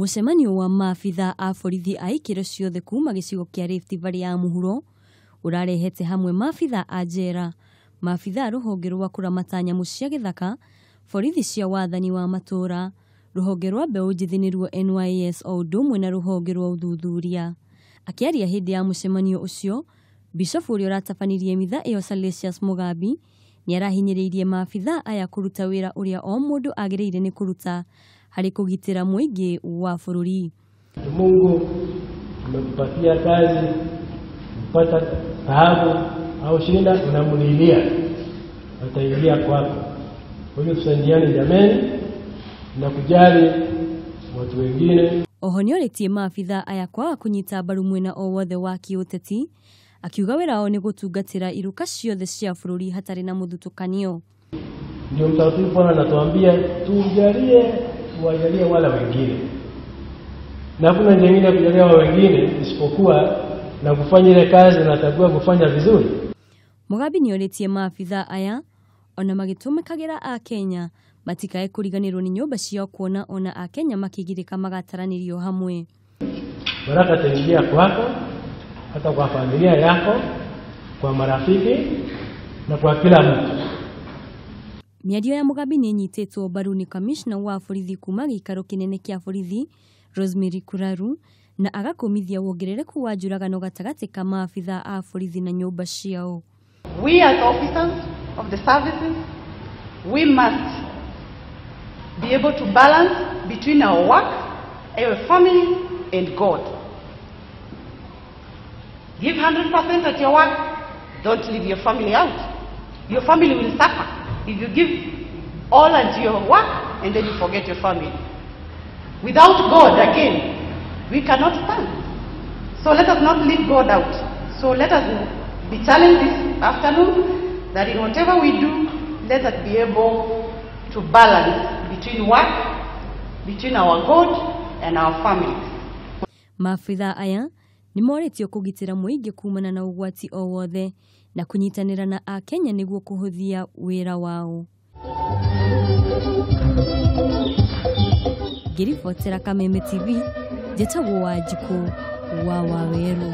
Mucemanio wa maabitha a borithi a ikiro ciothe kuma gicigo kia Rift Valley ya muhuro urarehete hamwe maabitha a njera, maabitha ruhonge rwa kuramata nyamu cia githaka, borithi cia wathani wa matura, ruhonge rwa mbeũ njithi nĩruo NYS o ũndũ ũmwe na ruhonge rwa uthuthuria. Akiaria hindi ya mucemanio ucio, Bishop uria ratabanirie mitha iyo Salesius Mugambi ni arahinyĩrĩirie maabitha aya kuruta wĩra uria o mũndũ agĩrĩire ni kuruta hari kugitira muingi wa bũrũri. Mungu amekupatia kazi, kupata taabu au shida, unamulilia ataingia kwako. Kwa hiyo tusaidiane jameni na kujali watu wengine. Oho nĩorĩtie maabitha aya kwaga kunyita mbaru mwena o wothe wa kiũteti, akiuga wĩra wao nĩ gũtungatĩra iruka ciothe cia bũrũri hatarĩ na mũthutũkanio. Ndio mtakatifu Bwana anatuambia tuwajalie wala wengine. Na kuna njia nyingine kujalia wale wengine isipokuwa na kufanya ile kazi na tabia kufanya vizuri. Mugambi nĩorĩtie maabitha aya ona magĩtũmĩkagĩra a Kenya matikae kũriganĩrwo nĩ nyũmba ciao kuona ona a Kenya makigirĩka magataranĩrio hamwe. Baraka taingia kwako, hata kwa familia yako, kwa marafiki na kwa kila mtu. Miario ya Mugambi nĩnyitĩtwo mbaru nĩ kamishna wa borithi kuma gĩikaro kĩnene kĩa borithi Rosemary Kuraru na agakomithia wongerereku wa njũragano gatagatĩ ka maabitha a borithi na nyũmba ciao. We as officers of the services, we must be able to balance between our work, our family and God. Give 100% at your work, don't leave your family out. Your family will suffer if you give all at your work and then you forget your family. Without God, again, we cannot stand. So let us not leave God out. So let us be challenged this afternoon that in whatever we do, let us be able to balance between work, between our God and our families. Maabitha aya nĩmorĩtio kũgitĩra mũingĩ kumana na ũgwati o wothe na kunyitanĩra na a Kenya nĩguo kũhũthia wĩra wao. Ngĩribotera Kameme TV, njĩtagwo Wanjikũ wa Waweru.